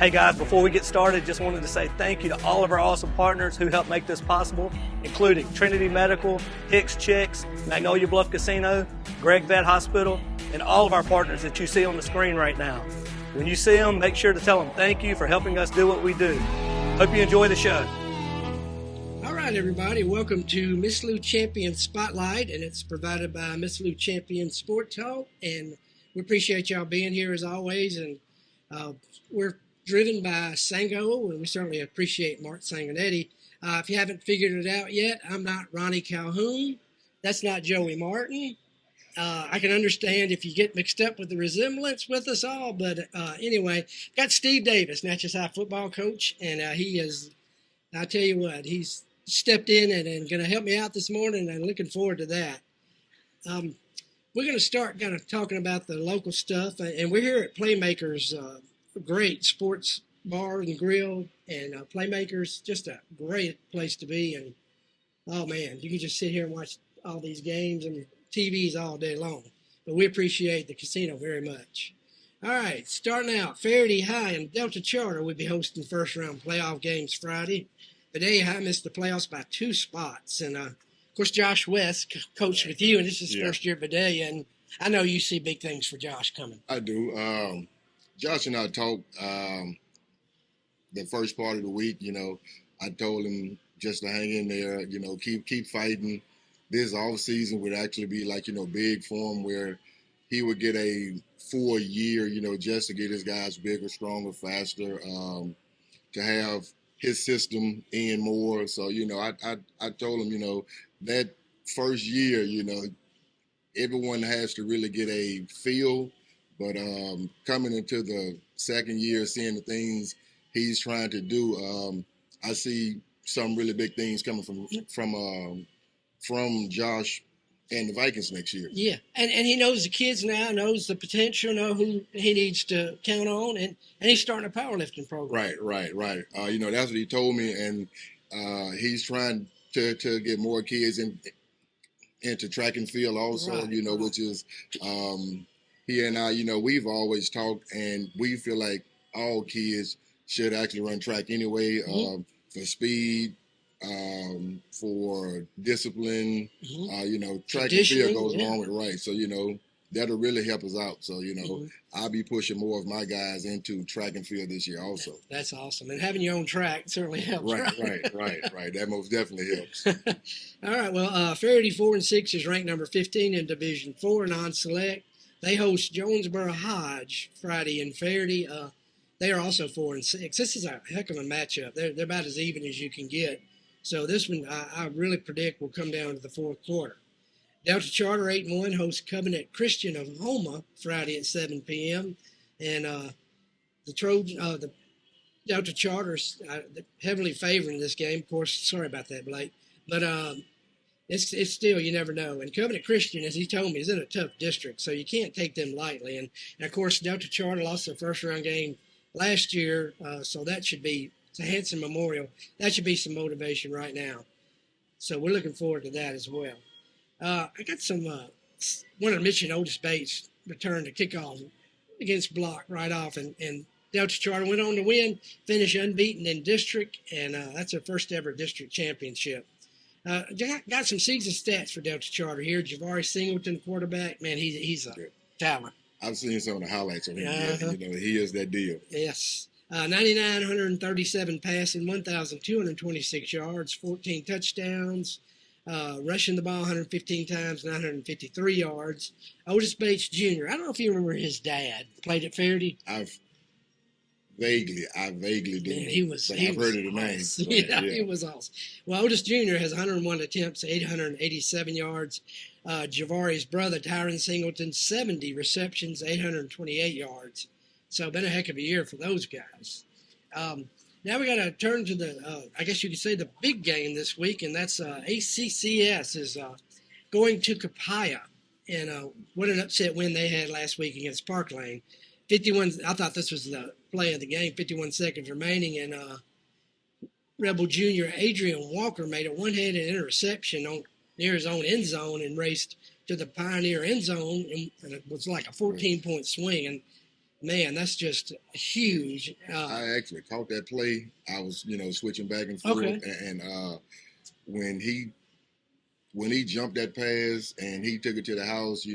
Hey guys, before we get started, just wanted to say thank you to all of our awesome partners who helped make this possible, including Trinity Medical, Hicks Chiks, Magnolia Bluff Casino, Gregg Vet Hospital, and all of our partners that you see on the screen right now. When you see them, make sure to tell them thank you for helping us do what we do. Hope you enjoy the show. All right, everybody, welcome to Miss Lou Champion Spotlight, and it's provided by Miss Lou Champion Sport Talk, and we appreciate y'all being here as always, and we're driven by Sango, and we certainly appreciate Mart, Sango and Eddie. If you haven't figured it out yet, I'm not Ronnie Calhoun. That's not Joey Martin. I can understand if you get mixed up with the resemblance with us all, but anyway, got Steve Davis, Natchez High football coach, and he is, I'll tell you what, he's stepped in and going to help me out this morning, and I'm looking forward to that. We're going to start kind of talking about the local stuff, and we're here at Playmakers, great sports bar and grill, and Playmakers, just a great place to be, and oh man, you can just sit here and watch all these games and TVs all day long, but we appreciate the casino very much. All right, starting out, Faraday High and Delta Charter will be hosting first-round playoff games Friday. Today, High missed the playoffs by 2 spots, and of course, Josh West coached with you, and this is his first year at Vidalia, and I know you see big things for Josh coming. I do. Josh and I talked the first part of the week. You know, I told him just to hang in there. You know, keep fighting. This off season would actually be like, you know, big for him, where he would get a full year, you know, just to get his guys bigger, stronger, faster, to have his system in more. So, you know, I told him, you know, that first year, you know, everyone has to really get a feel. But coming into the second year, seeing the things he's trying to do, I see some really big things coming from Josh and the Vikings next year. Yeah, and he knows the kids now, knows the potential, know who he needs to count on, and he's starting a powerlifting program. Right. You know, that's what he told me, and he's trying to get more kids into track and field also, you know, which is he and I, you know, we've always talked, and we feel like all kids should actually run track anyway, for speed, for discipline, you know, track and field goes along with right. So, you know, that'll really help us out. So, you know, I'll be pushing more of my guys into track and field this year also. That's awesome. And having your own track certainly helps. Right. That most definitely helps. All right. Well, Faraday 4-6 is ranked number 15 in Division 4 non-select. They host Jonesboro Hodge Friday in Faraday. They are also 4-6. This is a heck of a matchup. They're about as even as you can get. So this one, I really predict will come down to the fourth quarter. Delta Charter 8-1 hosts Covenant Christian of Houma Friday at 7 p.m. And the Delta Charter's heavily favoring this game. Of course, sorry about that, Blake. But it's still, you never know. And Covenant Christian, as he told me, is in a tough district, so you can't take them lightly. And of course, Delta Charter lost their first-round game last year, so that should be – it's a handsome memorial. That should be some motivation right now. So we're looking forward to that as well. I got some one of the Michigan Otis Bates returned to kickoff against Block right off, and Delta Charter went on to win, finish unbeaten in district, and that's their first ever district championship. Got some season stats for Delta Charter here. Javari Singleton, quarterback, man, he's a talent. I've seen some of the highlights of him. You know, he is that deal. Yes. 9,937 passing, 1,226 yards, 14 touchdowns, rushing the ball 115 times, 953 yards. Otis Bates Jr., I don't know if you remember his dad, played at Faraday. I vaguely do. Man, I've heard of the name. Awesome. Yeah, he was awesome. Well, Otis Jr. has 101 attempts, 887 yards. Javari's brother, Tyron Singleton, 70 receptions, 828 yards. So been a heck of a year for those guys. Now we got to turn to the, I guess you could say the big game this week, and that's ACCS is going to Capaya. And what an upset win they had last week against Park Lane. 51, I thought this was the play of the game, 51 seconds remaining, and Rebel Jr. Adrian Walker made a one-handed interception near his own end zone and raced to the Pioneer end zone, and it was like a 14-point swing. And Man, that's just huge. I actually caught that play. I was, switching back and forth, Okay. and when he jumped that pass and he took it to the house,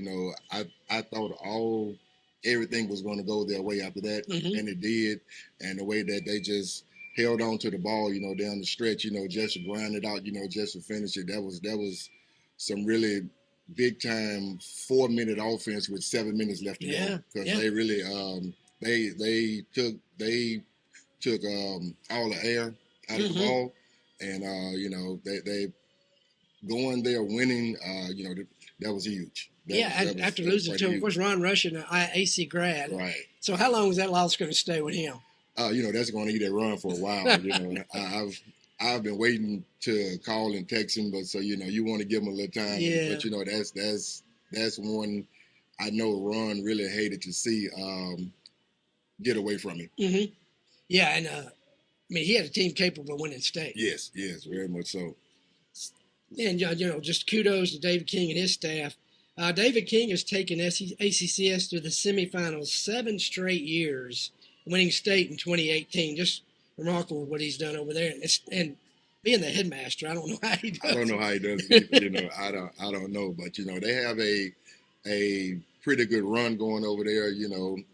I thought everything was going to go their way after that, Mm-hmm. and it did. And the way that they just held on to the ball, down the stretch, just to grind it out, just to finish it. That was some really big time 4-minute offense with 7 minutes left to go, because they really they took all the air out of the ball, and they going there winning, that was huge. After losing to him, of course, Ron Russian, an AC grad. Right. So how long is that loss going to stay with him? That's going to eat that run for a while. I've been waiting to call and text him, but so you want to give him a little time. Yeah. But that's one I know Ron really hated to see get away from him. Mm-hmm. Yeah, and he had a team capable of winning state. Yes, very much so. And just kudos to David King and his staff. David King has taken ACCS to the semifinals 7 straight years, winning state in 2018. Just remarkable what he's done over there. And being the headmaster, I don't know how he does it. I don't know how he does it either. I don't know. But, they have a pretty good run going over there,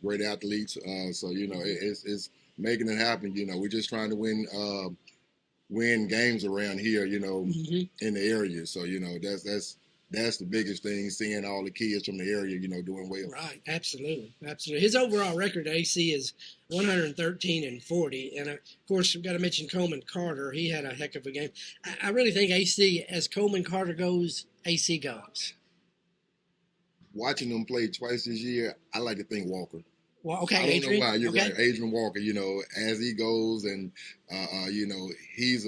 great athletes. So, it's making it happen. We're just trying to win games around here, in the area. So, that's the biggest thing, seeing all the kids from the area, doing well. Right, absolutely. His overall record at AC is 113-40. And, of course, we've got to mention Coleman Carter. He had a heck of a game. I really think AC, as Coleman Carter goes, AC goes. Watching them play twice this year, I like to think Walker. Well, okay, I don't Adrian. know why. You're okay. right, Adrian Walker. As he goes, and he's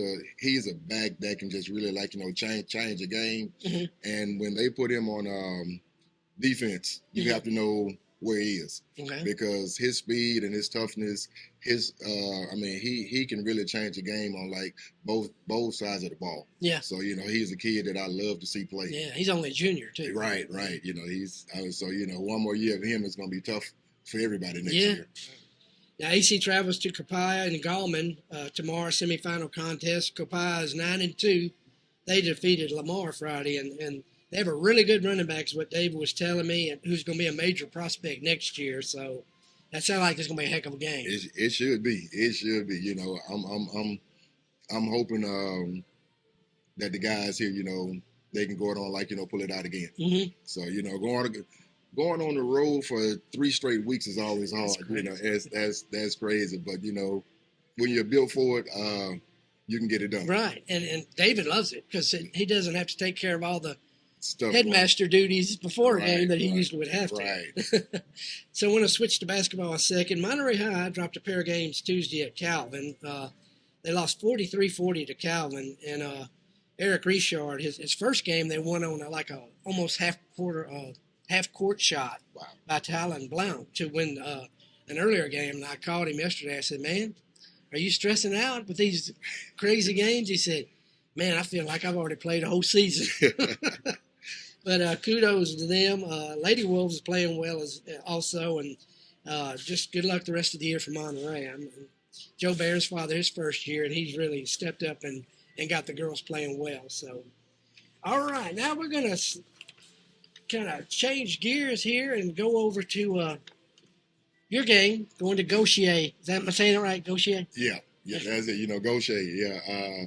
a back that can just really change a game. Mm-hmm. And when they put him on defense, you have to know where he is, because his speed and his toughness, he can really change the game on both sides of the ball. Yeah. So he's a kid that I love to see play. Yeah, he's only a junior too. Right. One more year of him is going to be tough for everybody next year. Now, AC travels to Copiah and Gallman tomorrow, semifinal contest. Copiah is 9-2. They defeated Lamar Friday, and they have a really good running back, is what David was telling me, and who's going to be a major prospect next year. So that sounds like it's going to be a heck of a game. It should be. I'm hoping that the guys here, they can go on pull it out again. Mm-hmm. So going on the road for 3 straight weeks is always hard. That's crazy. But when you're built for it, you can get it done. Right, and David loves it because he doesn't have to take care of all the stuff headmaster duties before a game that he usually would have to. Right. So I want to switch to basketball a second. Monterey High dropped a pair of games Tuesday at Calvin. They lost 43-40 to Calvin, and Eric Richard, his first game, they won on almost half-court shot by Talon Blount to win an earlier game. And I called him yesterday. I said, man, are you stressing out with these crazy games? He said, man, I feel like I've already played a whole season. But kudos to them. Lady Wolves is playing well also, and just good luck the rest of the year for Monterey. Joe Barron's father, his first year, and he's really stepped up and got the girls playing well. So, all right, now we're going to kind of change gears here and go over to your game, going to Gaucher. Am I saying it right, Gaucher? Yeah, that's it. Gaucher. Yeah,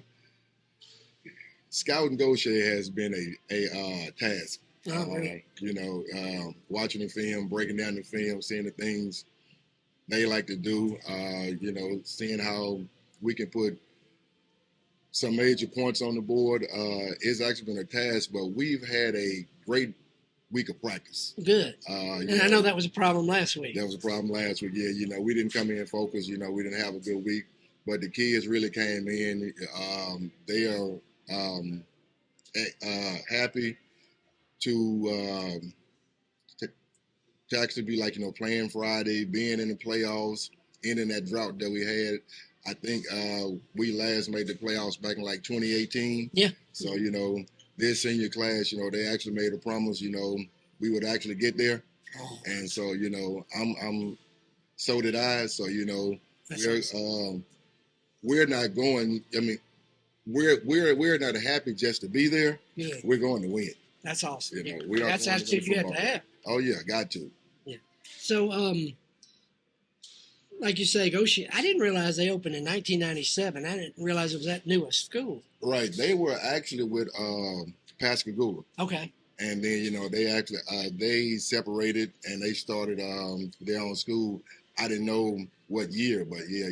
scouting Gaucher has been a task. Right. Watching the film, breaking down the film, seeing the things they like to do. Seeing how we can put some major points on the board. It's actually been a task, but we've had a great week of practice. Good. And I know that was a problem last week. That was a problem last week. Yeah, we didn't come in focused. We didn't have a good week, but the kids really came in. They are happy to actually be playing Friday, being in the playoffs, ending that drought that we had. I think we last made the playoffs back in 2018. Yeah. So this senior class, they actually made a promise, we would actually get there. Oh. And so, so did I. So That's we're awesome. we're not going. I mean, we're not happy just to be there. Yeah. We're going to win. That's awesome. We are. That's the attitude you have to have. Oh yeah, got to. Yeah. So like you say, I didn't realize they opened in 1997. I didn't realize it was that new a school. Right. They were actually with Pascagoula. Okay. And then, they actually they separated and they started their own school. I didn't know what year, but yeah,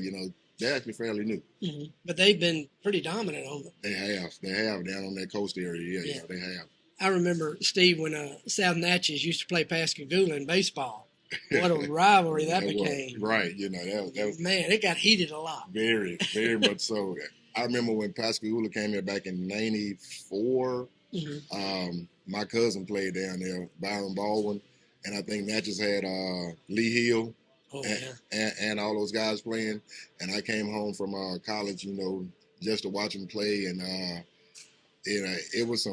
they're actually fairly new. Mm-hmm. But they've been pretty dominant on them. They have down on that coast area. Yeah, they have. I remember, Steve, when South Natchez used to play Pascagoula in baseball. What a rivalry that became. Right. That was, man, it got heated a lot. Very, very much so. I remember when Pascagoula came here back in '94. Mm-hmm. My cousin played down there, Byron Baldwin, and I think Natchez had Lee Hill and all those guys playing. And I came home from college, just to watch them play, and it was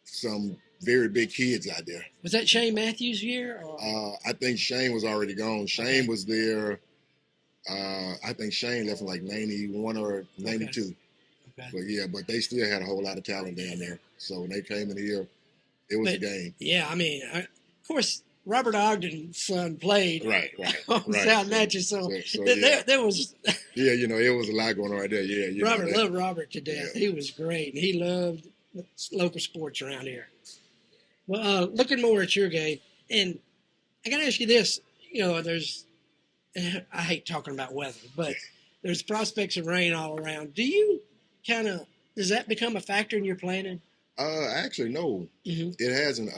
some very big kids out there. Was that Shane Matthews' year? Or? I think Shane was already gone. Shane was there. I think Shane left in like 91 or 92. Okay. But they still had a whole lot of talent down there. So when they came in here, it was a game. Yeah, I mean, of course, Robert Ogden's son played on South Natchez. So there was... yeah, it was a lot going on right there. Yeah, Robert loved Robert to death. Yeah. He was great, and he loved local sports around here. Well, looking more at your game, and I got to ask you this. I hate talking about weather, but there's prospects of rain all around. Do you does that become a factor in your planning? Actually, no. Mm-hmm. It hasn't.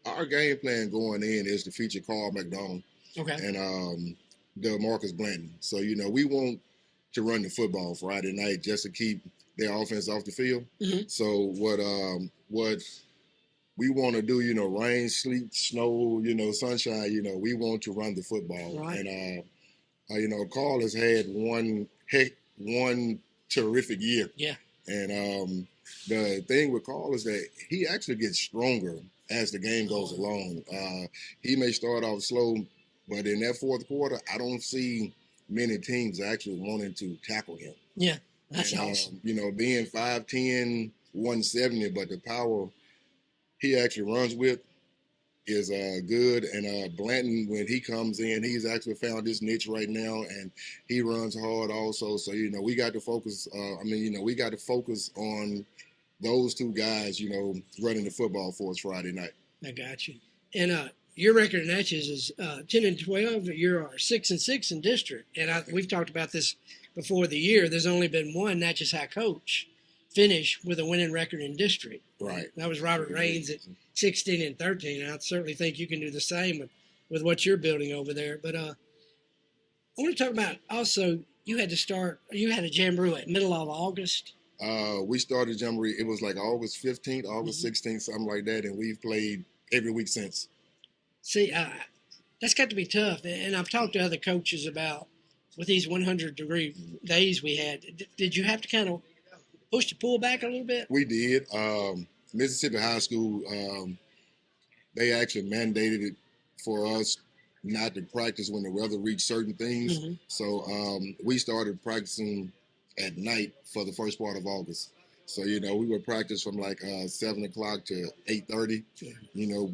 Our game plan going in is to feature Carl McDonald and Marcus Blanton. So, we want to run the football Friday night just to keep their offense off the field. Mm-hmm. So what we want to do, rain, sleet, snow, sunshine, we want to run the football. Right. And, Carl has had one terrific year. Yeah. And the thing with Carl is that he actually gets stronger as the game goes along. He may start off slow, but in that fourth quarter, I don't see many teams actually wanting to tackle him. Yeah, that's awesome. Being 5'10", 170, but the power he actually runs with is good. And Blanton, when he comes in, he's actually found his niche right now, and he runs hard also. So, we got to focus. We got to focus on those two guys, running the football for us Friday night. I got you. And your record in Natchez is 10-12. You're 6-6 in district. And we've talked about this before the year. There's only been one Natchez High coach finish with a winning record in district. Right. That was Robert Raines at 16-13. And I certainly think you can do the same with what you're building over there. But I want to talk about also you had a jamboree at middle of August. We started Jamboree. It was like August 15th, August 16th, something like that, and we've played every week since. See, that's got to be tough. And I've talked to other coaches about with these 100-degree days we had. Did you have to kind of push the pull back a little bit? We did. Mississippi High School, they actually mandated it for us not to practice when the weather reached certain things. Mm-hmm. So we started practicing at night for the first part of August. So, we would practice from like 7 o'clock to 8:30,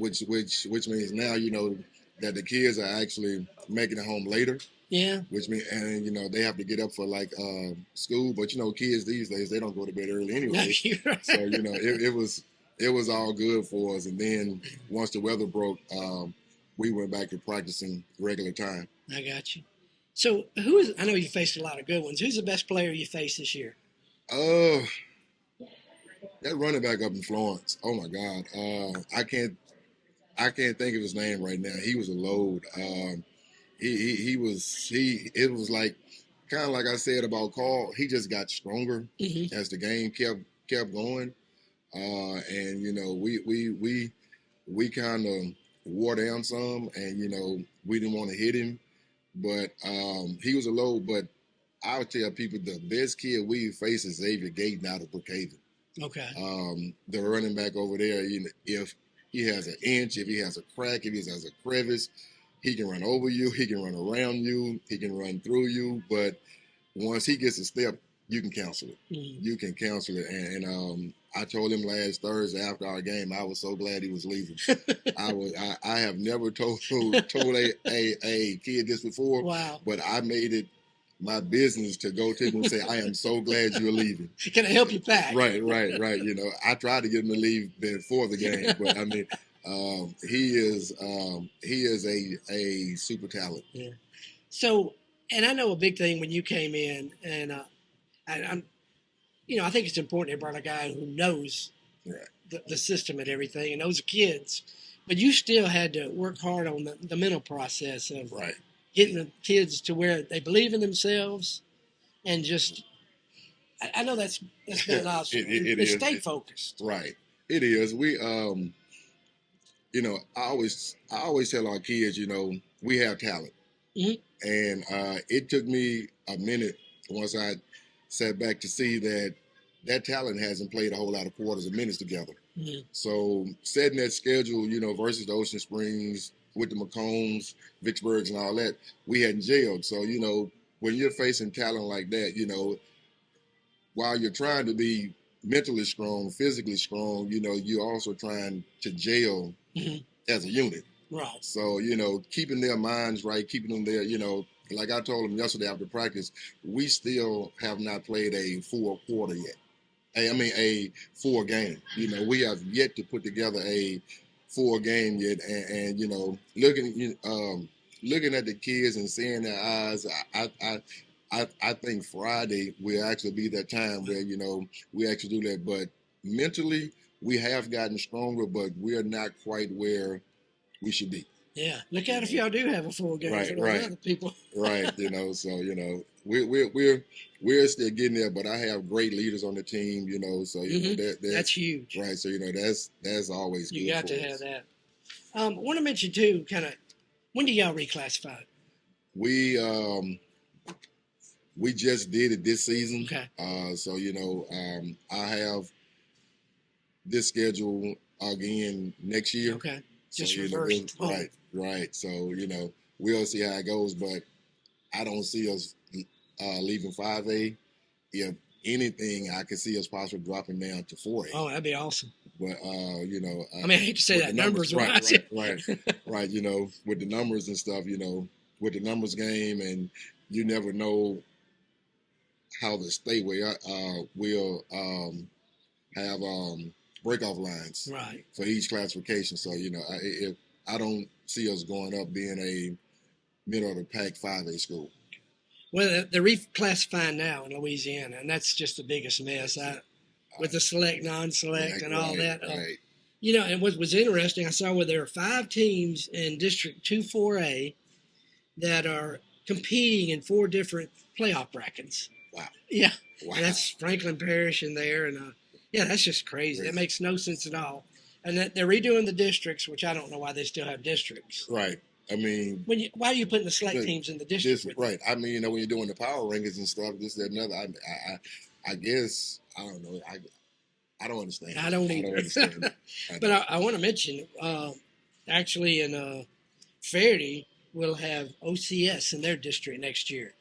which means now, that the kids are actually making it home later. Yeah. Which means, and, they have to get up for like school. But, kids these days, they don't go to bed early anyway. Right. So, it was all good for us. And then once the weather broke, we went back to practicing regular time. I got you. So I know you faced a lot of good ones. Who's the best player you faced this year? That running back up in Florence. Oh my God. I can't think of his name right now. He was a load. It was like, kind of like I said about Carl, he just got stronger as the game kept going. And we kind of wore down some, and, we didn't want to hit him. But he was a load. But I would tell people the best kid we face is Xavier Gayton out of Brookhaven. Okay. The running back over there, if he has an inch, if he has a crack, if he has a crevice, He can run over you. He can run around you. He can run through you. But once he gets a step, you can cancel it. You can cancel it. And I told him last Thursday after our game, I was so glad he was leaving. I have never told a kid this before. Wow. But I made it my business to go to him and say, I am so glad you're leaving. Can I help you pack? Right. You know, I tried to get him to leave before the game, but I mean, he is a super talent. Yeah. So, and I know a big thing when you came in, and I'm, you know, I think it's important to bring a guy who knows the system and everything, and knows the kids, but you still had to work hard on the mental process of getting the kids to where they believe in themselves, and just, I know that's been awesome. It stay focused. Right. It is. We, you know, I always tell our kids, you know, we have talent. And it took me a minute once I sat back to see that talent hasn't played a whole lot of quarters and minutes together. So setting that schedule, you know, versus the Ocean Springs with the McCombs, Vicksburgs and all that, we hadn't jailed. So, you know, when you're facing talent like that, you know, while you're trying to be mentally strong, physically strong, you know, you're also trying to gel as a unit. Right. So, you know, keeping their minds right, keeping them there, you know, like I told them yesterday after practice, we still have not played a full quarter yet. A full game. You know, we have yet to put together a full game yet. And you know, looking at the kids and seeing their eyes, I think Friday will actually be that time where, you know, we actually do that. But mentally, we have gotten stronger, but we're not quite where we should be. Yeah. Look out if y'all do have a full game for other people. Right. You know, so, you know, we're still getting there, but I have great leaders on the team, you know, so, you know, that's huge. Right. So, you know, that's always good. You got to have that. I want to mention too, kind of, when do y'all reclassify? We just did it this season. Okay. So, you know, I have this schedule again next year. Okay. So, Just reversed. Right. So, you know, we'll see how it goes, but I don't see us leaving 5A. If anything, I could see us possibly dropping down to 4A. Oh, that'd be awesome. But, you know. I mean, I hate to say that numbers wise. Right. You know, with the numbers and stuff, you know, with the numbers game, and you never know how the state will have breakoff lines for each classification. So, you know, if I don't see us going up being a middle of the pack 5A school. Well, they're reclassifying now in Louisiana, and that's just the biggest mess. With the select, non-select, and all that. You know, and what was interesting, I saw where there are 5 teams in District 2-4A that are competing in 4 different playoff brackets. Wow. Yeah. Wow. And that's Franklin Parish in there, and yeah, that's just crazy. That makes no sense at all. And that they're redoing the districts, which I don't know why they still have districts. Right. I mean, why are you putting the select teams in the district? Right. I mean, you know, when you're doing the power rankings and stuff, this, that, and other, I guess, I don't know. I don't understand. I don't either. Understand. But I want to mention, actually in Faraday will have OCS in their district next year.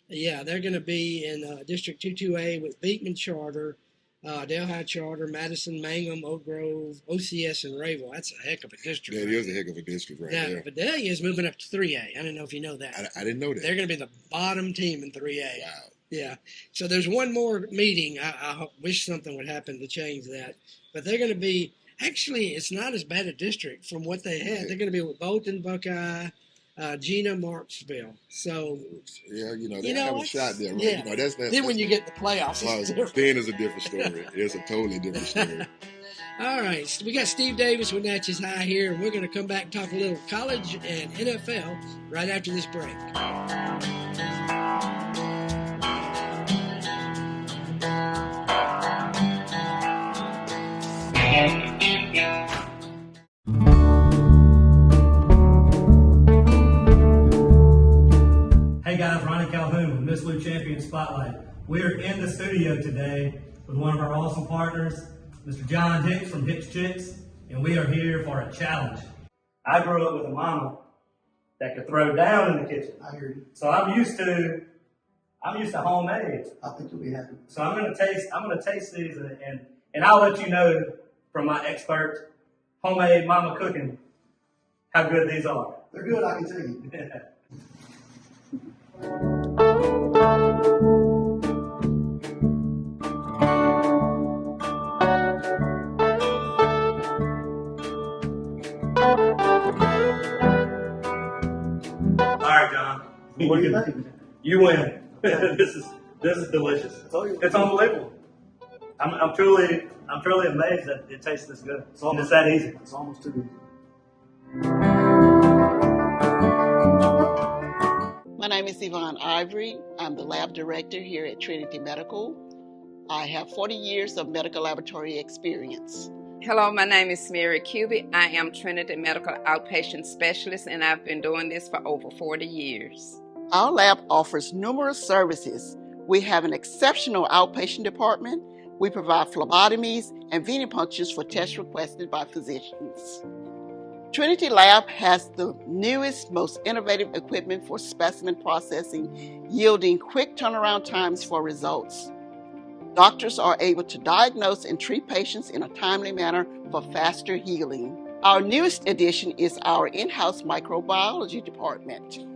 Yeah, they're going to be in District 2-2A with Beekman Charter, Delhi Charter, Madison, Mangum, Oak Grove, OCS, and Rayville. That's a heck of a district. That is a heck of a district there. Vidalia is moving up to 3A. I don't know if you know that. I didn't know that. They're going to be the bottom team in 3A. Wow. Yeah. So there's one more meeting. I wish something would happen to change that. But they're going to be, actually, it's not as bad a district from what they had. They're going to be with Bolton, Buckeye, Gina, Marksville. So yeah, you know, they have a shot there, right? Yeah. You know, that's then when you get the playoffs, then it's a different story. It's a totally different story. All right, so we got Steve Davis with Natchez High here, and we're going to come back and talk a little college and NFL right after this break. Hey guys, Ronnie Calhoun with Miss Lou Champion Spotlight. We're in the studio today with one of our awesome partners, Mr. John Hicks from Hicks Chiks, and we are here for a challenge. I grew up with a mama that can throw down in the kitchen. I hear you. So I'm used to homemade. I think you'll be happy. So I'm gonna taste these and I'll let you know from my expert homemade mama cooking how good these are. They're good, I can tell you. All right, John. You win. This is delicious. It's unbelievable. I'm truly amazed that it tastes this good. It's that easy. It's almost too good. My name is Yvonne Ivory. I'm the lab director here at Trinity Medical. I have 40 years of medical laboratory experience. Hello, my name is Mary Cubic. I am Trinity Medical Outpatient Specialist, and I've been doing this for over 40 years. Our lab offers numerous services. We have an exceptional outpatient department. We provide phlebotomies and venipunctures for tests requested by physicians. Trinity Lab has the newest, most innovative equipment for specimen processing, yielding quick turnaround times for results. Doctors are able to diagnose and treat patients in a timely manner for faster healing. Our newest addition is our in-house microbiology department.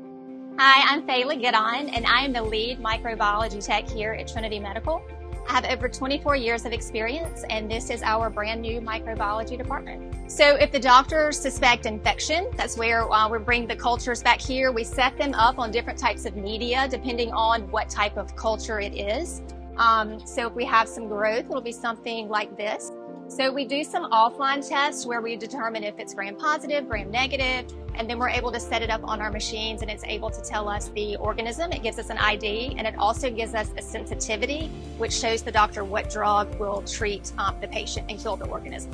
Hi, I'm Fayla Goodon, and I am the lead microbiology tech here at Trinity Medical. I have over 24 years of experience, and this is our brand new microbiology department. So if the doctors suspect infection, that's where we bring the cultures back here. We set them up on different types of media, depending on what type of culture it is. So if we have some growth, it'll be something like this. So we do some offline tests where we determine if it's gram positive, gram negative, and then we're able to set it up on our machines, and it's able to tell us the organism. It gives us an ID, and it also gives us a sensitivity, which shows the doctor what drug will treat the patient and kill the organism.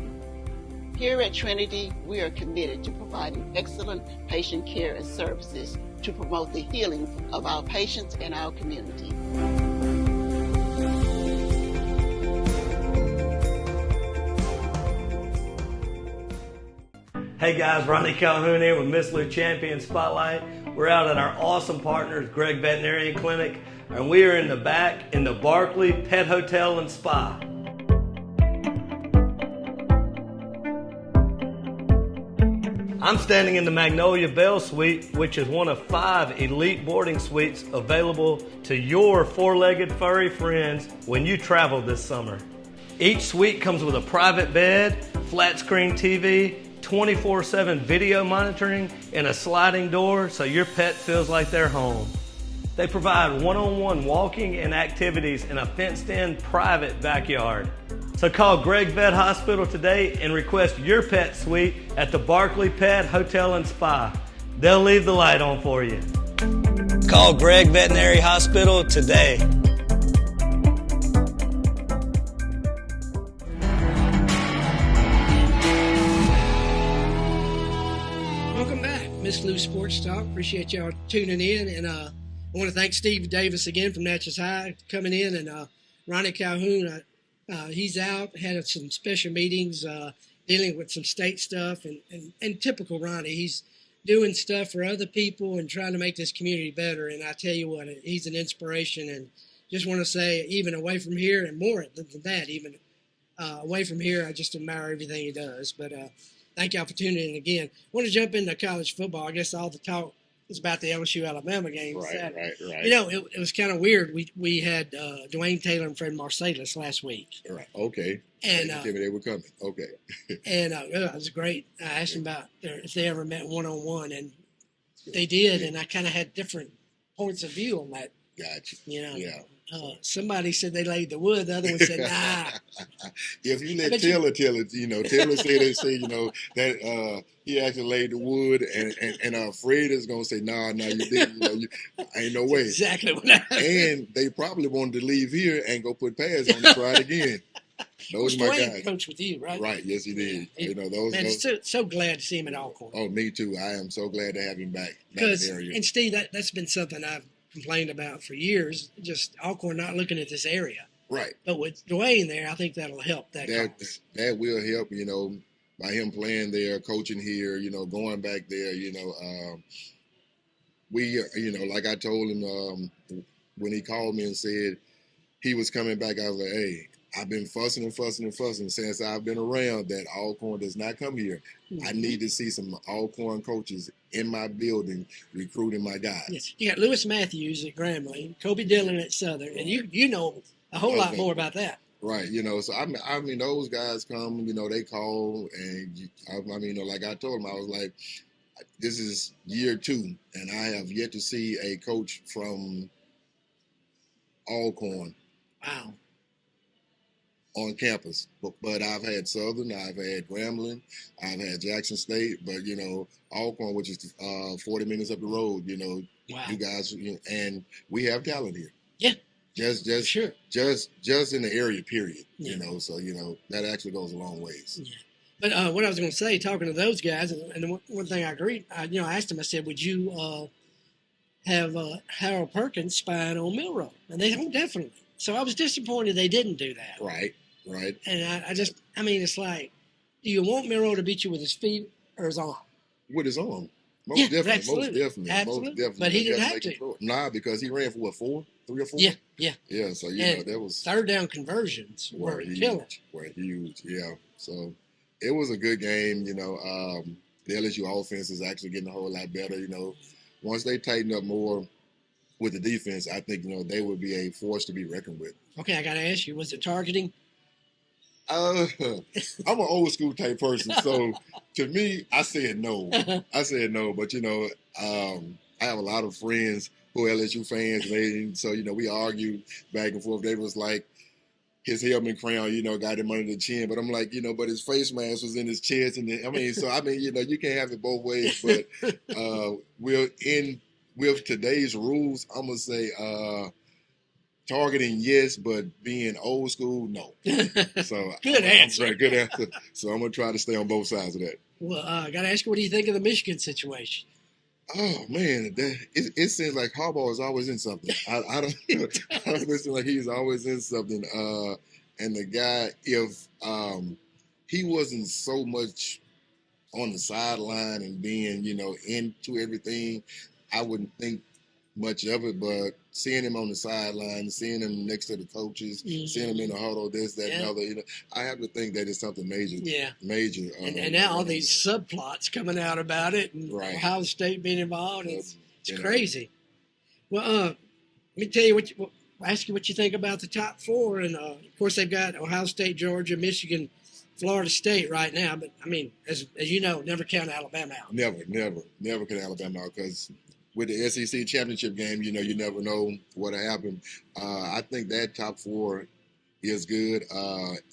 Here at Trinity, we are committed to providing excellent patient care and services to promote the healing of our patients and our community. Hey guys, Ronnie Calhoun here with Miss Lou Champion Spotlight. We're out at our awesome partners, Gregg Veterinary Clinic, and we are in the back in the Barkley Pet Hotel and Spa. I'm standing in the Magnolia Bell Suite, which is one of 5 elite boarding suites available to your 4-legged furry friends when you travel this summer. Each suite comes with a private bed, flat screen TV, 24/7 video monitoring, and a sliding door so your pet feels like they're home. They provide one-on-one walking and activities in a fenced-in private backyard. So call Gregg Vet Hospital today and request your pet suite at the Barkley Pet Hotel and Spa. They'll leave the light on for you. Call Gregg Veterinary Hospital today. Welcome back, Miss Lou Sports Talk. Appreciate y'all tuning in, and I want to thank Steve Davis again from Natchez High coming in, and Ronnie Calhoun. He's out, had some special meetings dealing with some state stuff, and typical Ronnie. He's doing stuff for other people and trying to make this community better. And I tell you what, he's an inspiration. And just want to say, even away from here, and more than that, even away from here, I just admire everything he does. But thank y'all for tuning in again. I want to jump into college football. I guess all the talk is about the LSU-Alabama game. Right. You know, it was kind of weird. We had Dwayne Taylor and Fred Marsalis last week. Right. Okay. And they were coming. Okay. And it was great. I asked them about if they ever met one-on-one, and they did. And I kind of had different points of view on that. Gotcha. You know. Yeah. Somebody said they laid the wood. The other one said, nah. If you let Taylor tell it, Taylor say, that he actually laid the wood, and Fred is going to say, nah, you didn't. Ain't no way. Exactly what I heard. And they probably wanted to leave here and go put pads on the try it again. Those are my guys. Coach with you, right? Right, yes, he did. Man, so glad to see him at Alcorn. Oh, me too. I am so glad to have him back. And Steve, that's been something I've complained about for years, just Alcorn not looking at this area. Right. But with Dwayne there, I think that'll help that will help, by him playing there, coaching here, going back there, like I told him when he called me and said he was coming back, I was like, hey, I've been fussing and fussing and fussing since I've been around that Alcorn does not come here. Mm-hmm. I need to see some Alcorn coaches in my building recruiting my guys. Yes. You got Lewis Matthews at Grambling, Kobe Dillon at Southern, and you know a whole lot more about that. Right, so I mean, those guys come, they call, and I mean, like I told them, I was like, this is year 2, and I have yet to see a coach from Alcorn. Wow. On campus, but I've had Southern, I've had Grambling, I've had Jackson State, but Alcorn, which is 40 minutes up the road, wow. You guys, and we have talent here. Yeah. Just sure. Just in the area, period. Yeah. So that actually goes a long ways. Yeah. But what I was going to say, talking to those guys, and one thing I agreed, I asked them, I said, would you have Harold Perkins spying on Milroe? And they said, definitely. So I was disappointed they didn't do that. Right. And I mean, it's like, do you want Milroe to beat you with his feet or his arm? With his arm. Most definitely. But he didn't have to. Nah, because he ran for 3 or 4? Yeah. Yeah, so, that was... Third down conversions were killing. Were huge, yeah. So, it was a good game, the LSU offense is actually getting a whole lot better, Once they tighten up more with the defense, I think, they would be a force to be reckoned with. Okay, I got to ask you, was it targeting? I'm an old school type person, so to me, I said no. But I have a lot of friends who are LSU fans, so we argued back and forth. They was like, his helmet crown, got him under the chin, but I'm like, but his face mask was in his chest, and you can't have it both ways. But with today's rules, I'm gonna say. Targeting, yes, but being old school, no. So good answer. Good answer. So I'm gonna try to stay on both sides of that. Well, I gotta ask you, what do you think of the Michigan situation? Oh man, it seems like Harbaugh is always in something. I don't listen like he's always in something. And the guy, if he wasn't so much on the sideline and being into everything, I wouldn't think much of it, but seeing him on the sideline, seeing him next to the coaches, seeing him in the huddle, this, that, and other, I have to think that it's something major. Yeah. Major. And now all these subplots coming out about it, and Ohio State being involved, it's crazy. Well, let me tell you ask you what you think about the top 4, and of course they've got Ohio State, Georgia, Michigan, Florida State right now, but I mean, as you know, never count Alabama out. Never count Alabama out, because with the SEC championship game, you never know what'll happen. I think that top 4 is good.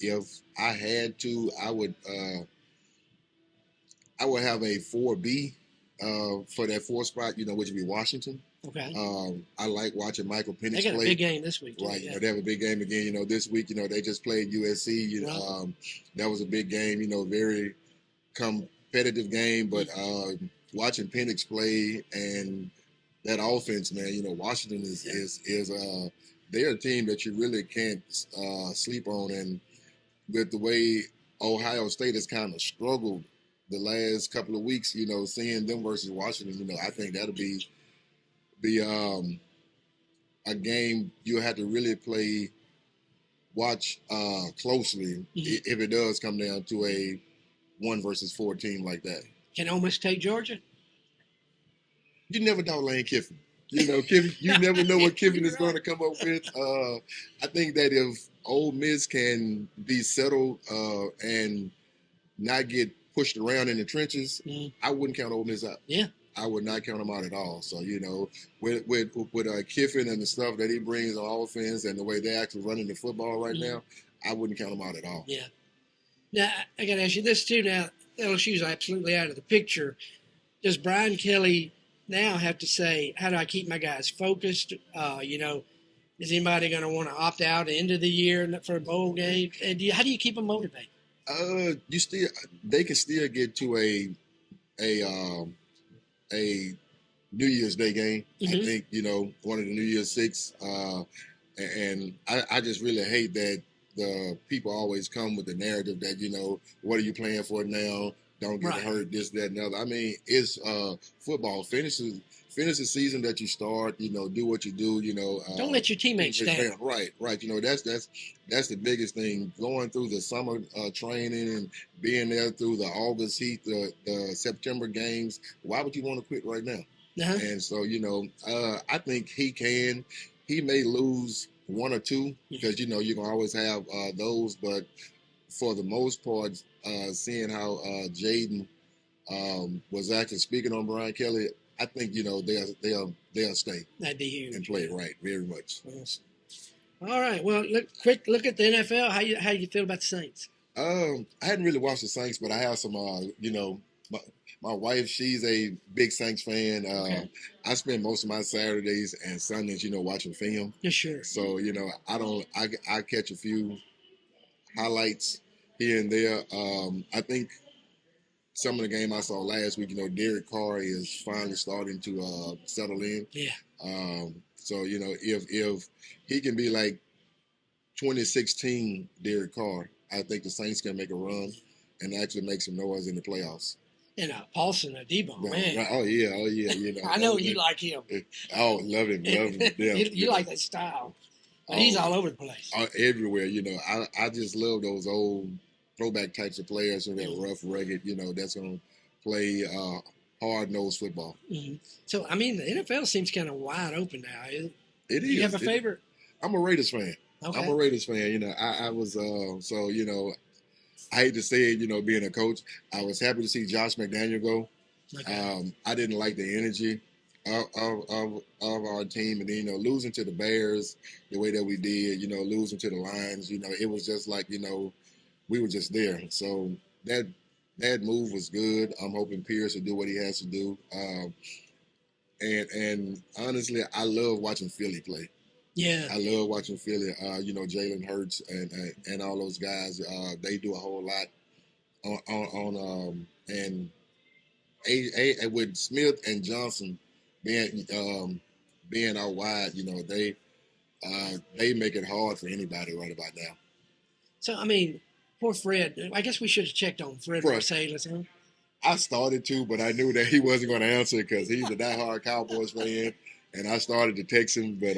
If I had to, I would have a 4B for that 4th spot, which would be Washington. Okay. I like watching Michael Penix play. They got a big game this week. Right. They have a big game again. This week, they just played USC. That was a big game. very competitive game, but. Watching Penix play and that offense, man, Washington is they're a team that you really can't sleep on. And with the way Ohio State has kind of struggled the last couple of weeks, seeing them versus Washington, I think that'll be a game you have to really watch closely if it does come down to a 1 versus 4 team like that. Can Ole Miss take Georgia? You never know Lane Kiffin. Kiffin, you never know what Kiffin is going to come up with. I think that if Ole Miss can be settled and not get pushed around in the trenches, I wouldn't count Ole Miss out. Yeah. I would not count them out at all. So, with Kiffin and the stuff that he brings on offense and the way they're actually running the football right now, I wouldn't count them out at all. Yeah. Now, I got to ask you this, too. Now, LSU's absolutely out of the picture. Does Brian Kelly now have to say, how do I keep my guys focused? Is anybody going to want to opt out at the end of the year for a bowl game? And how do you keep them motivated? They can still get to a New Year's Day game. I think, one of the New Year's 6. And I just really hate that the people always come with the narrative that, what are you playing for now? don't get Right. hurt, this, that, and the other. I mean, it's football. Finish the season that you start. Do what you do. Don't let your teammates down. Right. That's the biggest thing. Going through the summer training and being there through the August heat, the September games. Why would you want to quit right now? Uh-huh. And so, I think he can. He may lose one or two because, you can always have those. But for the most part, seeing how Jaden was actually speaking on Brian Kelly, I think, they'll stay That'd be huge. and play right very much. Awesome. All right. Well, look at the NFL. How you feel about the Saints? I hadn't really watched the Saints, but I have some, my wife, she's a big Saints fan. Okay. I spend most of my Saturdays and Sundays, watching film. Yeah, sure. So, I catch a few highlights here and there. I think some of the game I saw last week, Derek Carr is finally starting to settle in. Yeah. So, if he can be like 2016 Derek Carr, I think the Saints can make a run and actually make some noise in the playoffs. And Paulson, Debo, man. Right. Oh yeah. I know you like him. Oh, love him. Yeah. you like that style. But he's all over the place. Everywhere, I just love those old throwback types of players, that rough, rugged, that's going to play hard-nosed football. Mm-hmm. So, I mean, the NFL seems kind of wide open now. It is. You have a favorite? I'm a Raiders fan. Okay. I'm a Raiders fan. I was, I hate to say it, being a coach, I was happy to see Josh McDaniel go. Okay. I didn't like the energy of our team, and then, losing to the Bears the way that we did, losing to the Lions, it was just like, we were just there. So that move was good. I'm hoping Pierce will do what he has to do. And honestly, I love watching Philly play. Yeah. I love watching Philly. Jalen Hurts and all those guys. They do a whole lot on and with Smith and Johnson being out wide. They make it hard for anybody right about now. So I mean, poor Fred. I guess we should have checked on Fred Marsalis, huh? I started to, but I knew that he wasn't going to answer because he's a diehard Cowboys fan. And I started to text him, but,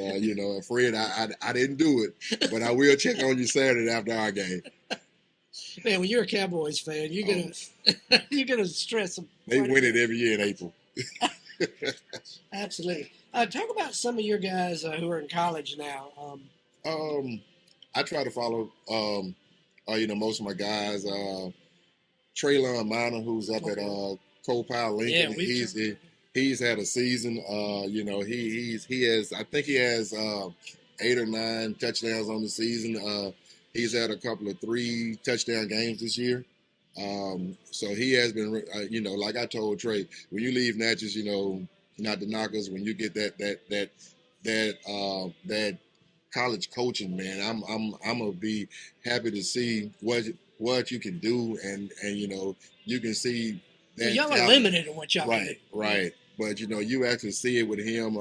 Fred, I didn't do it. But I will check on you Saturday after our game. Man, when you're a Cowboys fan, you're gonna stress them. They win it every year in April. Absolutely. Talk about some of your guys who are in college now. I try to follow, most of my guys. Traylon Minor, who's up at Cole-Powell Lincoln. Yeah, He's had a season. He has 8 or 9 touchdowns on the season. He's had a couple of 3 touchdown games this year. So he has been, like I told Trey, when you leave Natchez, not the knockers, when you get that college coaching, man, I'm gonna be happy to see what you can do, and you can see that. Y'all are limited in what y'all can do. Right. But, you actually see it with him.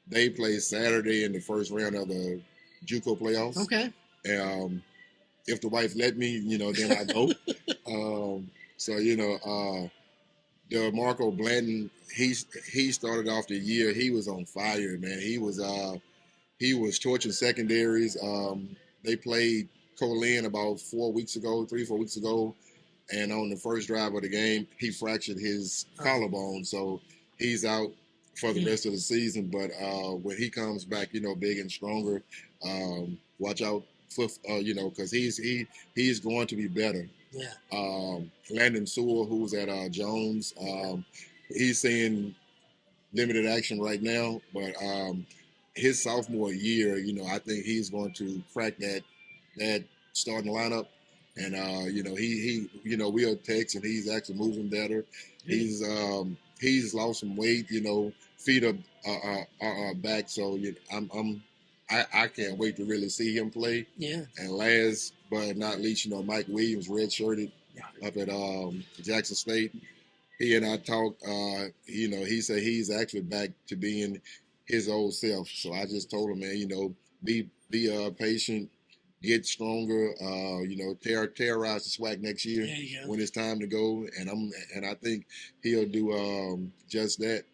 They play Saturday in the first round of the JUCO playoffs. Okay. If the wife let me, then I go. DeMarco Blanton, he started off the year. He was on fire, man. He was torching secondaries. They played Co-Lin about 3 or 4 weeks ago. And on the first drive of the game, he fractured his collarbone. So he's out for the rest of the season. But when he comes back, big and stronger, watch out for, because he's going to be better. Yeah. Landon Sewell, who's at Jones, he's seeing limited action right now. But his sophomore year, I think he's going to crack that starting lineup. And we'll text, and he's actually moving better. He's lost some weight. Feet are back. So I can't wait to really see him play. Yeah. And last but not least, Mike Williams, redshirted up at Jackson State. He and I talked. He said he's actually back to being his old self. So I just told him, man, be patient. get stronger, terrorize the SWAC next year There you go. when it's time to go. And I think he'll do just that.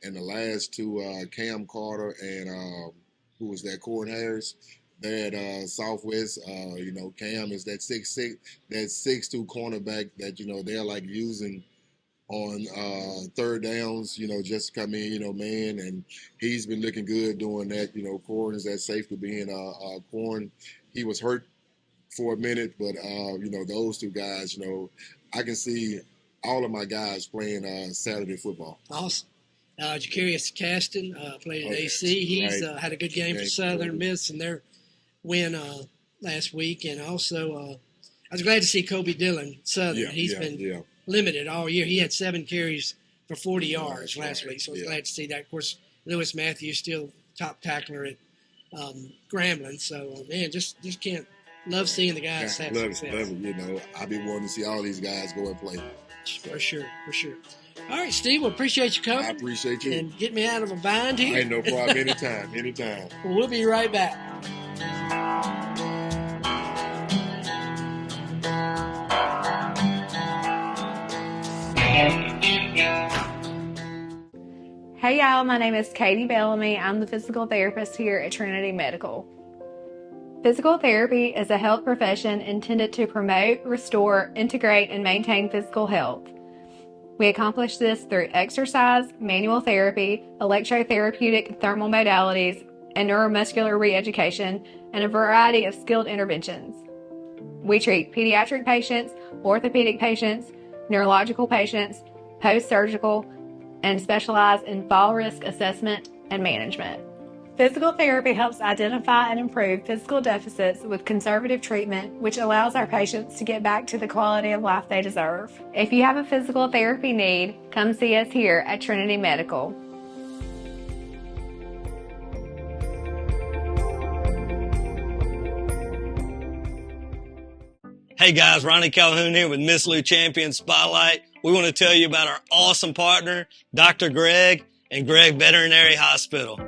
And the last two, Cam Carter and who was that, Corn Harris, they're at Southwest. Cam is that 6'6", that 6'2" cornerback that, they're like using on third downs, just to come in, man, and he's been looking good doing that. Corn is that safety being Corn. He was hurt for a minute, but those two guys, I can see all of my guys playing Saturday football. Awesome. Jacarius Caston played at AC. He's had a good game for Southern Miss in their win last week, and also I was glad to see Kobe Dillon Southern. He's been limited all year. He had 7 carries for 40 yards last week, so I was glad to see that. Of course, Lewis Matthews still top tackler at Grambling. So, man, just can't love seeing the guys have success. Love it. I've been wanting to see all these guys go and play. For sure. All right, Steve, we appreciate you coming. I appreciate you. And get me out of a bind here. Ain't no problem. Anytime. Well, we'll be right back. Hey y'all, my name is Katie Bellamy. I'm the physical therapist here at Trinity Medical. Physical therapy is a health profession intended to promote, restore, integrate, and maintain physical health. We accomplish this through exercise, manual therapy, electrotherapeutic thermal modalities, and neuromuscular re-education, and a variety of skilled interventions. We treat pediatric patients, orthopedic patients, neurological patients, post-surgical, and specialize in fall risk assessment and management. Physical therapy helps identify and improve physical deficits with conservative treatment, which allows our patients to get back to the quality of life they deserve. If you have a physical therapy need, come see us here at Trinity Medical. Hey guys, Ronnie Calhoun here with Miss Lou Champion Spotlight. We want to tell you about our awesome partner, Dr. Gregg and Gregg Veterinary Hospital.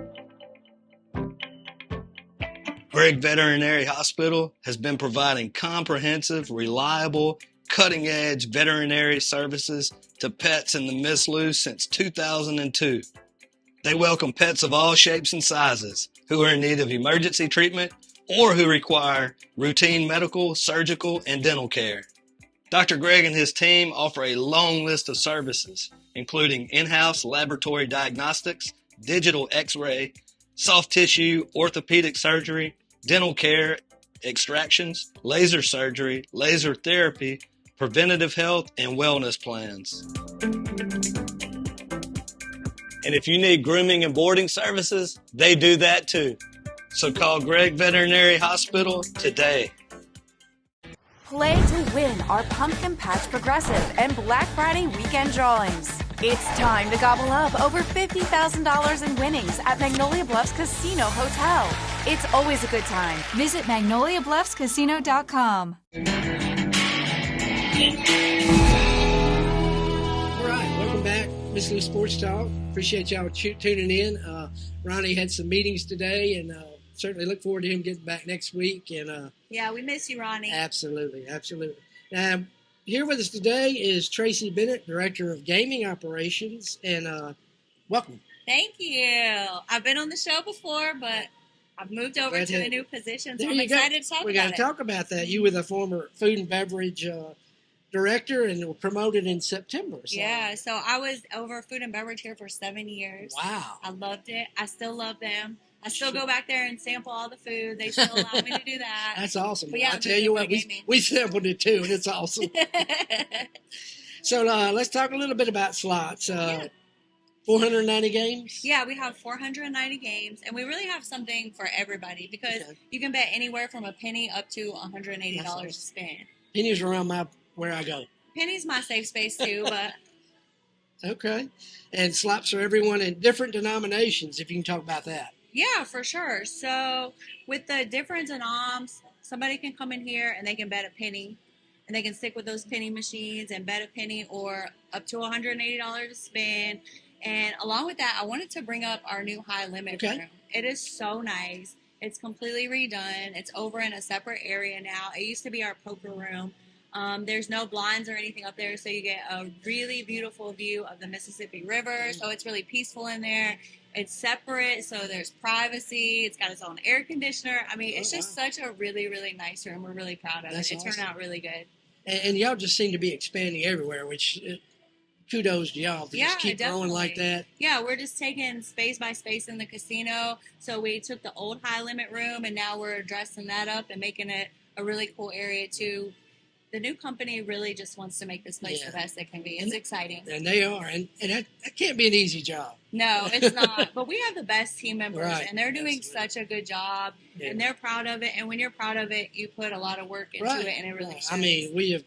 Gregg Veterinary Hospital has been providing comprehensive, reliable, cutting-edge veterinary services to pets in the Miss Lou since 2002. They welcome pets of all shapes and sizes who are in need of emergency treatment or who require routine medical, surgical, and dental care. Dr. Gregg and his team offer a long list of services, including in-house laboratory diagnostics, digital x-ray, soft tissue, orthopedic surgery, dental care, extractions, laser surgery, laser therapy, preventative health, and wellness plans. And if you need grooming and boarding services, they do that too. So call Gregg Veterinary Hospital today. Play to win our Pumpkin Patch Progressive and Black Friday weekend drawings. It's time to gobble up over $50,000 in winnings at Magnolia Bluffs Casino Hotel. It's always a good time. Visit MagnoliaBluffsCasino.com. All right, welcome back, Miss Lou Sports Talk. Appreciate y'all tuning in. Ronnie had some meetings today, and certainly look forward to him getting back next week. And yeah, we miss you, Ronnie. Absolutely. Now, here with us today is Tracy Bennett, Director of Gaming Operations, and welcome. Thank you. I've been on the show before, but I've moved over to a new position, so I'm excited to talk about it. We got to talk about that. You were the former food and beverage director and were promoted in September. So. Yeah, so I was over food and beverage here for 7 years. Wow. I loved it. I still love them. I still go back there and sample all the food. They still allow me to do that. That's awesome. But yeah, I tell you what, we sampled it too, and it's awesome. So let's talk a little bit about slots. 490 games? Yeah, we have 490 games, and we really have something for everybody because you can bet anywhere from a penny up to $180 to spend. Pennies around where I go. Penny's my safe space too, but... Okay. And slots for everyone in different denominations, if you can talk about that. Yeah, for sure. So with the different denoms, somebody can come in here and they can bet a penny, and they can stick with those penny machines and bet a penny or up to $180 to spend. And along with that, I wanted to bring up our new high limit room. It is so nice. It's completely redone. It's over in a separate area now. It used to be our poker room. There's no blinds or anything up there, so you get a really beautiful view of the Mississippi River. So it's really peaceful in there. It's separate, so there's privacy. It's got its own air conditioner. I mean, it's just such a really, really nice room. We're really proud of it. It turned out really good. And y'all just seem to be expanding everywhere, which kudos to y'all to just keep growing like that. Yeah, we're just taking space by space in the casino. So we took the old high limit room, and now we're dressing that up and making it a really cool area too. The new company really just wants to make this place the best it can be. It's exciting. And they are. And that can't be an easy job. No, it's not. But we have the best team members, and they're doing such a good job, and they're proud of it. And when you're proud of it, you put a lot of work into it, and it really shows. I mean, we have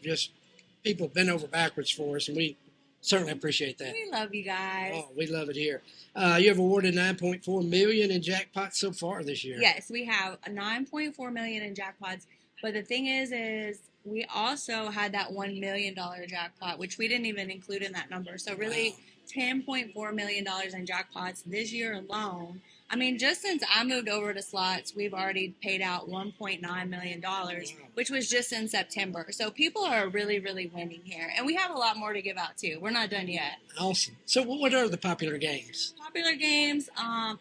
people bent over backwards for us, and we certainly appreciate that. We love you guys. Oh, we love it here. You have awarded $9.4 million in jackpots so far this year. Yes, we have $9.4 million in jackpots. But the thing is we also had that $1 million jackpot, which we didn't even include in that number. So really, $10.4 million in jackpots this year alone. I mean, just since I moved over to slots, we've already paid out $1.9 million, which was just in September. So people are really, really winning here. And we have a lot more to give out, too. We're not done yet. Awesome. So what are the popular games? Popular games,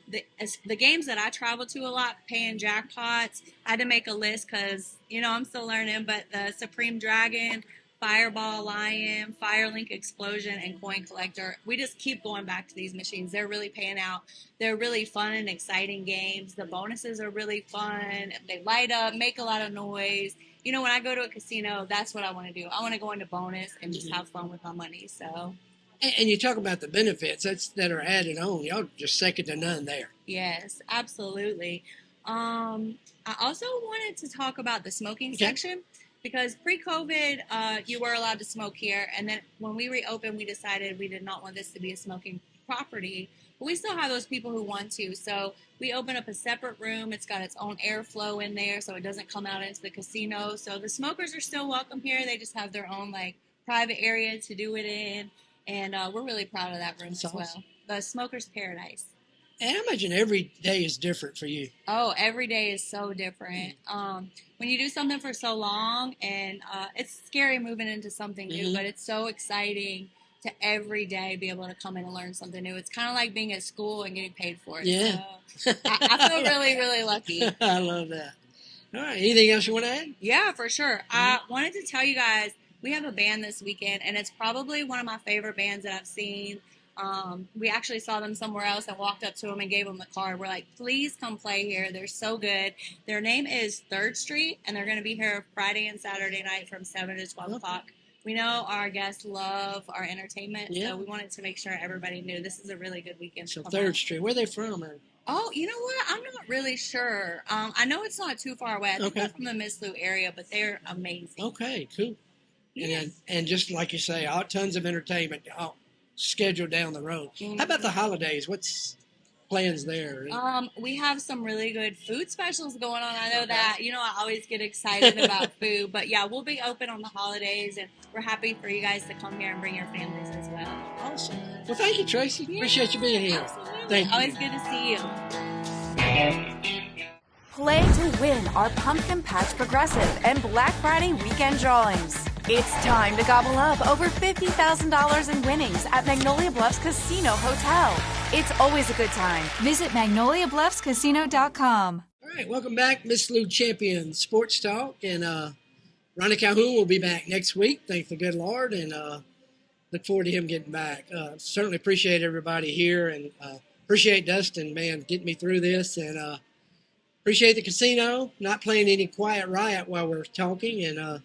the games that I travel to a lot, paying jackpots. I had to make a list because, I'm still learning, but the Supreme Dragon, Fireball Lion, Firelink Explosion, and Coin Collector. We just keep going back to these machines. They're really paying out. They're really fun and exciting games. The bonuses are really fun. They light up, make a lot of noise. When I go to a casino, that's what I want to do. I want to go into bonus and just have fun with my money. So. And you talk about the benefits that are added on. Y'all just second to none there. Yes, absolutely. I also wanted to talk about the smoking section. Because pre-COVID, you were allowed to smoke here. And then when we reopened, we decided we did not want this to be a smoking property. But we still have those people who want to. So we opened up a separate room. It's got its own airflow in there, so it doesn't come out into the casino. So the smokers are still welcome here. They just have their own, private area to do it in. And we're really proud of that room as well. The Smoker's Paradise. And I imagine every day is different for you. Oh, every day is so different. When you do something for so long, and it's scary moving into something new, but it's so exciting to every day be able to come in and learn something new. It's kind of like being at school and getting paid for it. Yeah. So I feel really, really lucky. I love that. All right. Anything else you want to add? Yeah, for sure. I wanted to tell you guys, we have a band this weekend, and it's probably one of my favorite bands that I've seen. We actually saw them somewhere else and walked up to them and gave them the card. We're like, please come play here. They're so good. Their name is 3rd Street, and they're going to be here Friday and Saturday night from 7 to 12 o'clock. We know our guests love our entertainment, so we wanted to make sure everybody knew this is a really good weekend. So 3rd Street, where are they from? Oh, you know what? I'm not really sure. I know it's not too far away. I think they're from the Miss Lou area, but they're amazing. Okay, cool. Yes. And just like you say, tons of entertainment scheduled down the road. How about the holidays? What's plans there? We have some really good food specials going on. I know that, I always get excited about food, but yeah, we'll be open on the holidays, and we're happy for you guys to come here and bring your families as well. Awesome. Well, thank you, Tracy. Appreciate you being here. Absolutely. Thank you. Always good to see you. Play to win our Pumpkin Patch Progressive and Black Friday weekend drawings. It's time to gobble up over $50,000 in winnings at Magnolia Bluffs Casino Hotel. It's always a good time. Visit MagnoliaBluffsCasino.com. All right, welcome back, Miss Lou Champion Sports Talk. And Ronnie Calhoun will be back next week, thank the good Lord, and look forward to him getting back. Certainly appreciate everybody here, and appreciate Dustin, man, getting me through this, and appreciate the casino, not playing any quiet riot while we're talking, and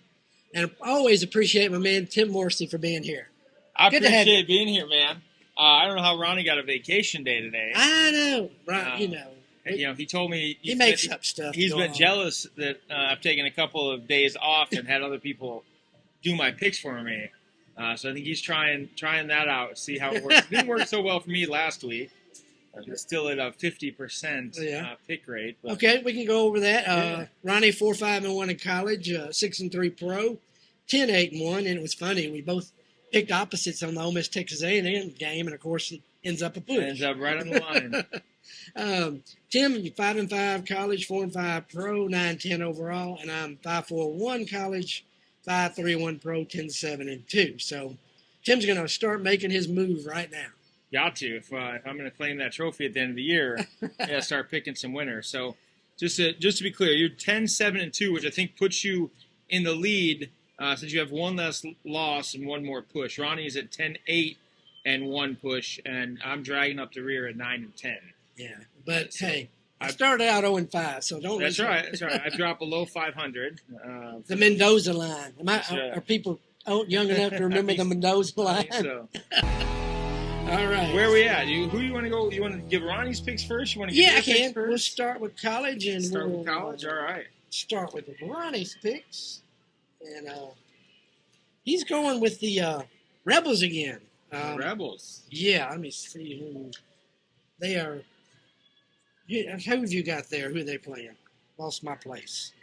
I always appreciate my man Tim Morrissey for being here. I appreciate being here, man. I don't know how Ronnie got a vacation day today. I know, right? He told me he makes up stuff. He's been jealous that I've taken a couple of days off and had other people do my picks for me. So I think he's trying that out, see how it works. It didn't work so well for me last week. It's still at a 50% pick rate. But. Okay, we can go over that. Ronnie 4-5-1 in college, 6-3 pro, 10-8-1, and it was funny. We both picked opposites on the Ole Miss Texas A&M game, and of course it ends up a push. Ends up right on the line. Tim, 5-5 college, 4-5 pro, 9-10 overall, and I'm 5-4-1 college, 5-3-1 pro, 10-7-2. So Tim's going to start making his move right now. Got to. If I'm going to claim that trophy at the end of the year, I got to start picking some winners. So just to be clear, you're 10-7-2, which I think puts you in the lead since you have one less loss and one more push. Ronnie's at 10-8 and 1 push, and I'm dragging up the rear at 9-10. Yeah, but hey, I started out 0-5, so don't. That's right. That's right. I dropped below 500. The Mendoza line. Are people young enough to remember the Mendoza line? So. All right. Where are we at? Who you want to go? You want to give Ronnie's picks first? You want to give I your picks can. first? We'll start with college and All right. Start with Ronnie's picks, and he's going with the Rebels again. Rebels. Yeah. Let me see who they are. Who have you got there? Who are they playing? Lost my place.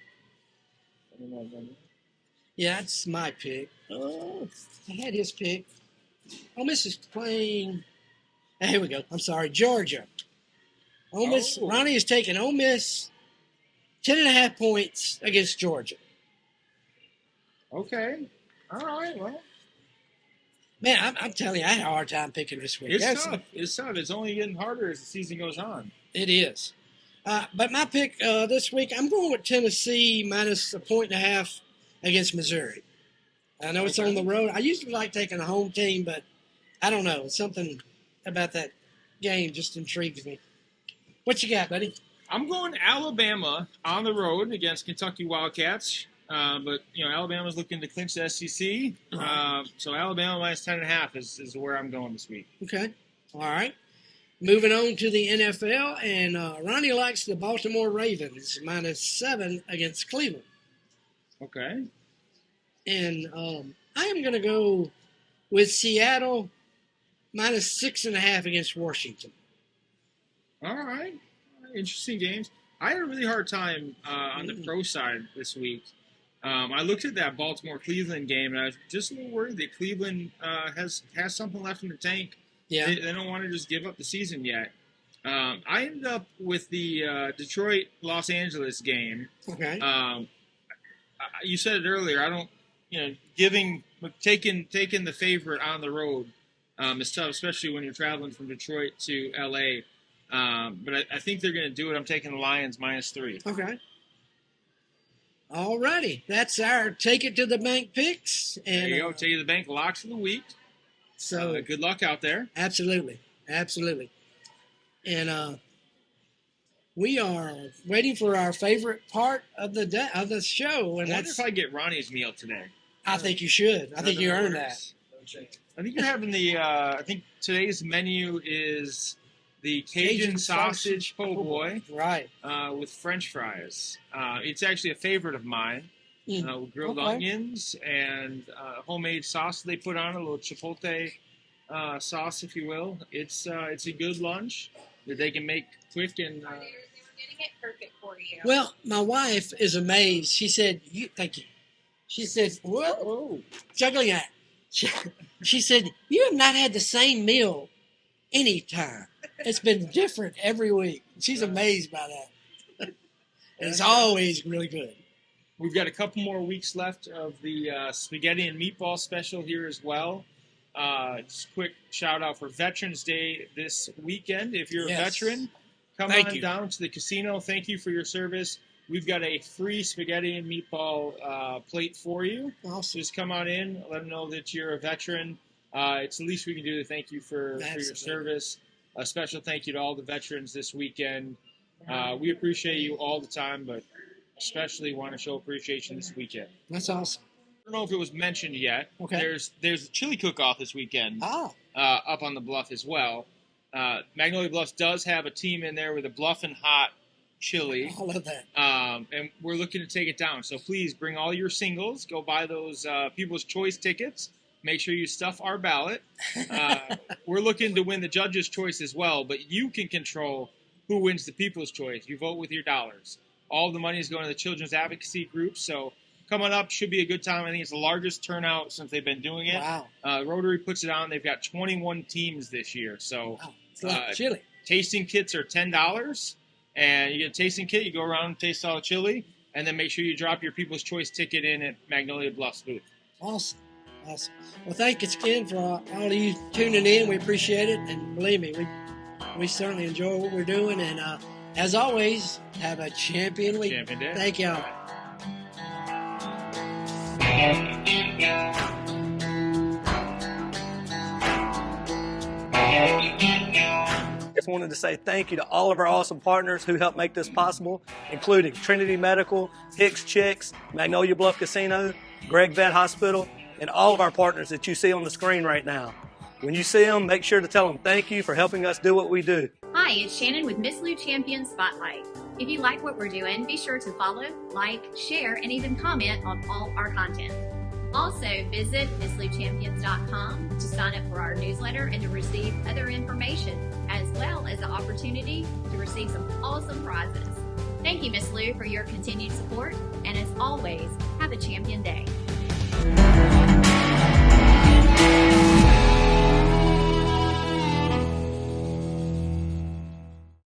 Yeah, that's my pick. Oh, I had his pick. Ole Miss is playing. Here we go. I'm sorry, Georgia. Ole Miss. Ronnie is taking Ole Miss 10.5 points against Georgia. Okay. All right. Well, man, I'm telling you, I had a hard time picking this week. It's tough. It's tough. It's only getting harder as the season goes on. It is. But my pick this week, I'm going with Tennessee minus 1.5 against Missouri. I know it's on the road. I usually like taking a home team, but I don't know. Something about that game just intrigues me. What you got, buddy? I'm going Alabama on the road against Kentucky Wildcats. But, Alabama's looking to clinch the SEC. So Alabama minus 10.5 is where I'm going this week. Okay. All right. Moving on to the NFL, and Ronnie likes the Baltimore Ravens minus 7 against Cleveland. Okay. And I am going to go with Seattle minus 6.5 against Washington. All right. Interesting games. I had a really hard time on the pro side this week. I looked at that Baltimore-Cleveland game, and I was just a little worried that Cleveland has something left in the tank. Yeah. They don't want to just give up the season yet. I ended up with the Detroit-Los Angeles game. Okay. You said it earlier. I don't, taking the favorite on the road is tough, especially when you're traveling from Detroit to L.A. But I think they're going to do it. I'm taking the Lions minus 3. Okay. All righty. That's our Take It to the Bank picks. And, there you go. Take It to the Bank locks of the week. So good luck out there. Absolutely. And we are waiting for our favorite part of the show. And I wonder if I get Ronnie's meal today. I think you should. I think you earned that. I think you're having I think today's menu is the Cajun sausage po' boy. Right. With French fries. It's actually a favorite of mine. With grilled onions and homemade sauce they put on, a little chipotle sauce, if you will. It's a good lunch that they can make quick and... They're getting it perfect for you. Well, my wife is amazed. She said, thank you. She said, whoa, juggling act. She said, you have not had the same meal any time. It's been different every week. She's amazed by that. And it's always really good. We've got a couple more weeks left of the spaghetti and meatball special here as well. Just a quick shout out for Veterans Day this weekend. If you're a veteran, come on down to the casino. Thank you for your service. We've got a free spaghetti and meatball plate for you. Awesome. Just come on in, let them know that you're a veteran. It's the least we can do to thank you for your service. A special thank you to all the veterans this weekend. We appreciate you all the time, but especially want to show appreciation this weekend. That's awesome. I don't know if it was mentioned yet. Okay. There's a chili cook-off this weekend up on the bluff as well. Magnolia Bluffs does have a team in there with a Bluffin' Hot chili. I love that. And we're looking to take it down. So please bring all your singles. Go buy those People's Choice tickets. Make sure you stuff our ballot. We're looking to win the Judge's Choice as well, but you can control who wins the People's Choice. You vote with your dollars. All the money is going to the Children's Advocacy Group, so coming up should be a good time. I think it's the largest turnout since they've been doing it. Wow. Rotary puts it on. They've got 21 teams this year, so it's a lot of chili. tasting kits are $10, and you get a tasting kit. You go around and taste all the chili, and then make sure you drop your People's Choice ticket in at Magnolia Bluffs booth. Awesome. Awesome. Well, thank you again for all of you tuning in. We appreciate it. And believe me, we certainly enjoy what we're doing. And as always, have a champion week. Champion day. Thank y'all. Just wanted to say thank you to all of our awesome partners who helped make this possible, including Trinity Medical, Hicks Chiks, Magnolia Bluff Casino, Gregg Vet Hospital, and all of our partners that you see on the screen right now. When you see them, make sure to tell them thank you for helping us do what we do. Hi, it's Shannon with Miss Lou Champion Spotlight. If you like what we're doing, be sure to follow, like, share, and even comment on all our content. Also, visit MissLouChampions.com to sign up for our newsletter and to receive other information, as well as the opportunity to receive some awesome prizes. Thank you, Miss Lou, for your continued support, and as always, have a champion day.